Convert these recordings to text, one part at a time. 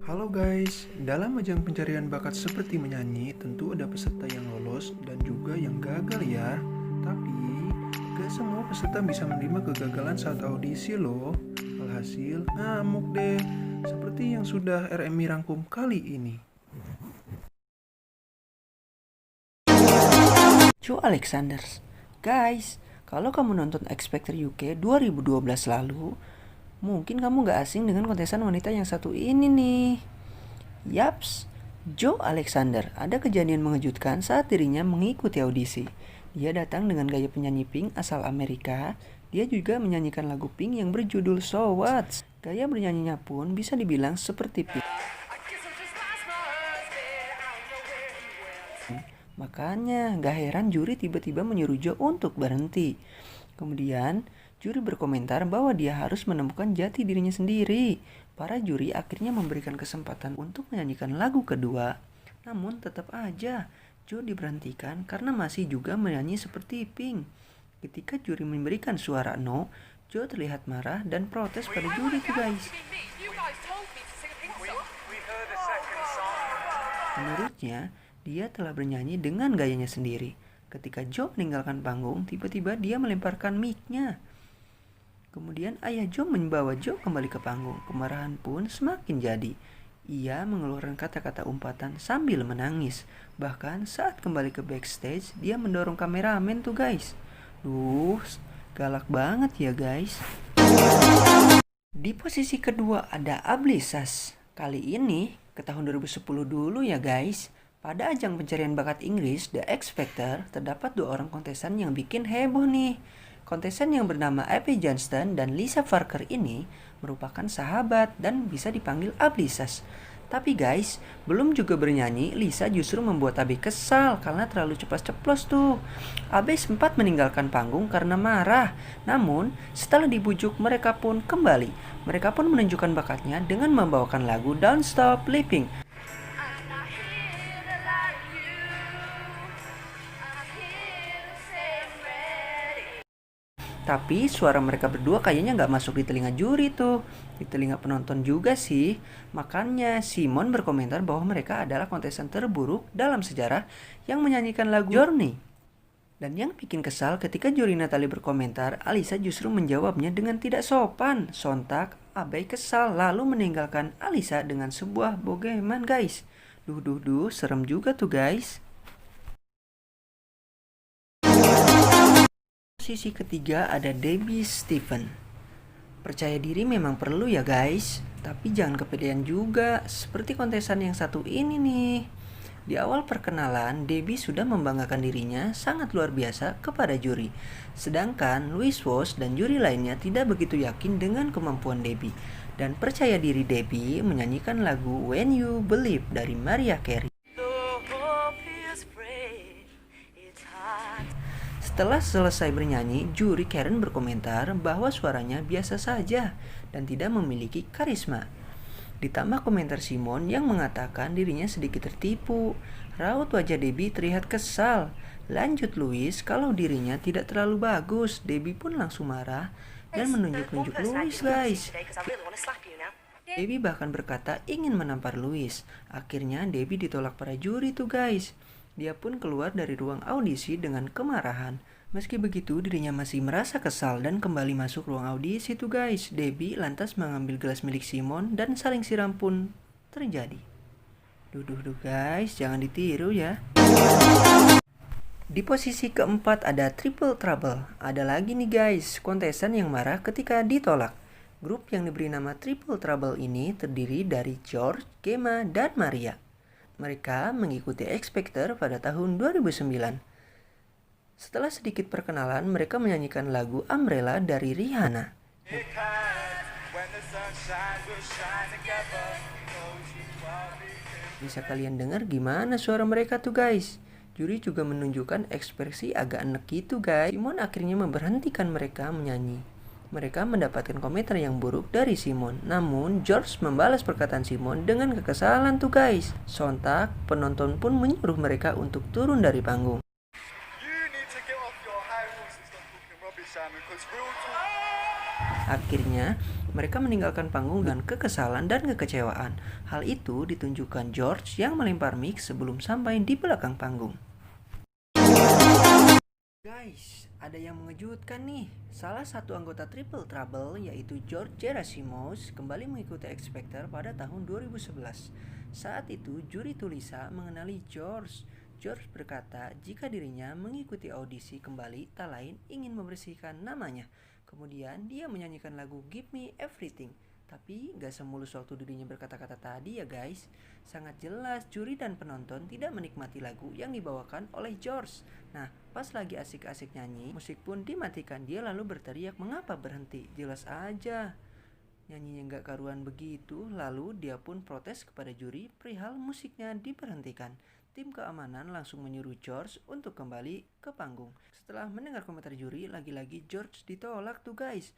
Halo guys, dalam ajang pencarian bakat seperti menyanyi, tentu ada peserta yang lolos dan juga yang gagal ya. Tapi, gak semua peserta bisa menerima kegagalan saat audisi loh. Alhasil, ngamuk deh. Seperti yang sudah RMI rangkum kali ini. Joe Alexander. Guys, kalau kamu nonton X Factor UK 2012 lalu, mungkin kamu gak asing dengan kontesan wanita yang satu ini nih. Yaps, Joe Alexander ada kejadian mengejutkan saat dirinya mengikuti audisi. Dia datang dengan gaya penyanyi Pink asal Amerika. Dia juga menyanyikan lagu Pink yang berjudul So What. Gaya bernyanyinya pun bisa dibilang seperti Pink. Makanya gak heran juri tiba-tiba menyuruh Joe untuk berhenti. Kemudian juri berkomentar bahwa dia harus menemukan jati dirinya sendiri. Para juri akhirnya memberikan kesempatan untuk menyanyikan lagu kedua. Namun tetap aja Joe diberhentikan karena masih juga menyanyi seperti Pink. Ketika juri memberikan suara no, Joe terlihat marah dan protes pada juri itu guys. Menurutnya, dia telah bernyanyi dengan gayanya sendiri. Ketika Joe meninggalkan panggung, tiba-tiba dia melemparkan mic-nya. Kemudian ayah Joe membawa Joe kembali ke panggung. Kemarahan pun semakin jadi. Ia mengeluarkan kata-kata umpatan sambil menangis. Bahkan saat kembali ke backstage, dia mendorong kameramen tuh guys. Galak banget ya guys. Di posisi kedua ada Ablisas. Kali ini ke tahun 2010 dulu ya guys. Pada ajang pencarian bakat Inggris, The X Factor, terdapat dua orang kontesan yang bikin heboh nih. Kontesan yang bernama Abby Johnston dan Lisa Parker ini merupakan sahabat dan bisa dipanggil Ablisas. Tapi guys, belum juga bernyanyi, Lisa justru membuat Abby kesal karena terlalu ceplos-ceplos tuh. Abby sempat meninggalkan panggung karena marah. Namun, setelah dibujuk mereka pun kembali. Mereka pun menunjukkan bakatnya dengan membawakan lagu Don't Stop Believing. Tapi suara mereka berdua kayaknya gak masuk di telinga juri tuh. Di telinga penonton juga sih. Makanya Simon berkomentar bahwa mereka adalah kontesan terburuk dalam sejarah yang menyanyikan lagu Journey. Dan yang bikin kesal ketika juri Natalie berkomentar, Alisa justru menjawabnya dengan tidak sopan. Sontak, Abai kesal lalu meninggalkan Alisa dengan sebuah bogeman guys. Serem juga tuh guys. Posisi ketiga ada Debbie Stephen. Percaya diri memang perlu ya guys, tapi jangan kepedean juga, seperti kontesan yang satu ini nih. Di awal perkenalan, Debbie sudah membanggakan dirinya sangat luar biasa kepada juri. Sedangkan Louis Walsh dan juri lainnya tidak begitu yakin dengan kemampuan Debbie. Dan percaya diri Debbie menyanyikan lagu When You Believe dari Mariah Carey. Setelah selesai bernyanyi, juri Karen berkomentar bahwa suaranya biasa saja dan tidak memiliki karisma. Ditambah komentar Simon yang mengatakan dirinya sedikit tertipu. Raut wajah Debbie terlihat kesal. Lanjut Louis, kalau dirinya tidak terlalu bagus, Debbie pun langsung marah dan menunjuk-nunjuk Louis guys. Debbie bahkan berkata ingin menampar Louis. Akhirnya Debbie ditolak para juri tuh guys. Dia pun keluar dari ruang audisi dengan kemarahan. Meski begitu, dirinya masih merasa kesal dan kembali masuk ruang audisi tuh guys. Debbie lantas mengambil gelas milik Simon dan saling siram pun terjadi. Guys, jangan ditiru ya. Di posisi keempat ada Triple Trouble. Ada lagi nih guys, kontesan yang marah ketika ditolak. Grup yang diberi nama Triple Trouble ini terdiri dari George, Gemma, dan Maria. Mereka mengikuti X Factor pada tahun 2009. Setelah sedikit perkenalan, mereka menyanyikan lagu Umbrella dari Rihanna. Bisa kalian dengar gimana suara mereka tuh guys? Juri juga menunjukkan ekspresi agak enek gitu guys. Simon akhirnya memberhentikan mereka menyanyi. Mereka mendapatkan komentar yang buruk dari Simon. Namun, George membalas perkataan Simon dengan kekesalan tuh guys. Sontak, penonton pun menyuruh mereka untuk turun dari panggung. Akhirnya, Mereka meninggalkan panggung dengan kekesalan dan kekecewaan. Hal itu ditunjukkan George yang melempar mic sebelum sampai di belakang panggung. Guys, ada yang mengejutkan nih. Salah satu anggota Triple Trouble yaitu George Gerasimos kembali mengikuti X Factor pada tahun 2011. Saat itu juri Tulisa mengenali George. George berkata jika dirinya mengikuti audisi kembali tak lain ingin membersihkan namanya. Kemudian dia menyanyikan lagu Give Me Everything. Tapi gak semulus waktu dirinya berkata-kata tadi ya guys. Sangat jelas juri dan penonton tidak menikmati lagu yang dibawakan oleh George. Nah, pas lagi asik-asik nyanyi, musik pun dimatikan. Dia lalu berteriak, "Mengapa berhenti? Jelas aja nyanyinya gak karuan begitu." Lalu dia pun protes kepada juri perihal musiknya diberhentikan. Tim keamanan langsung menyuruh George untuk kembali ke panggung. Setelah mendengar komentar juri, lagi-lagi George ditolak tuh guys.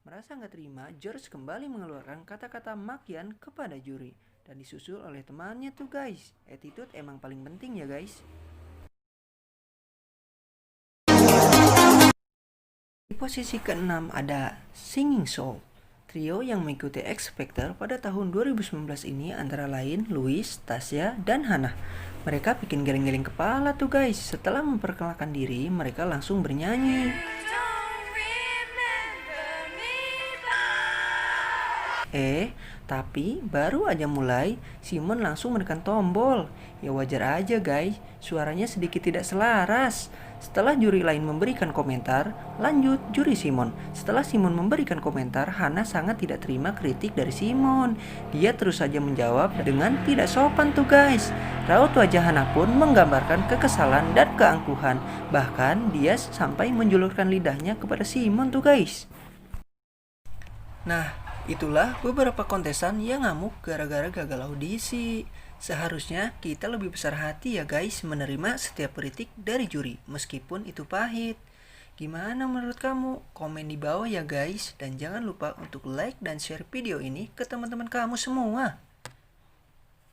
Merasa gak terima, George kembali mengeluarkan kata-kata makian kepada juri. Dan disusul oleh temannya tuh guys. Attitude emang paling penting ya guys. Di posisi ke-6 ada Singing Soul. Trio yang mengikuti X Factor pada tahun 2019 ini antara lain Louis, Tasya, dan Hannah. Mereka bikin geleng-geleng kepala tuh guys. Setelah memperkenalkan diri, mereka langsung bernyanyi. Tapi baru aja mulai, Simon langsung menekan tombol. Ya wajar aja guys, suaranya sedikit tidak selaras. Setelah juri lain memberikan komentar, lanjut juri Simon. Setelah Simon memberikan komentar, Hannah sangat tidak terima kritik dari Simon. Dia terus saja menjawab dengan tidak sopan tuh guys. Raut wajah Hannah pun menggambarkan kekesalan dan keangkuhan. Bahkan dia sampai menjulurkan lidahnya kepada Simon tuh guys. Nah, itulah beberapa kontesan yang ngamuk gara-gara gagal audisi. Seharusnya kita lebih besar hati ya guys menerima setiap kritik dari juri meskipun itu pahit. Gimana menurut kamu? Komen di bawah ya guys. Dan jangan lupa untuk like dan share video ini ke teman-teman kamu semua.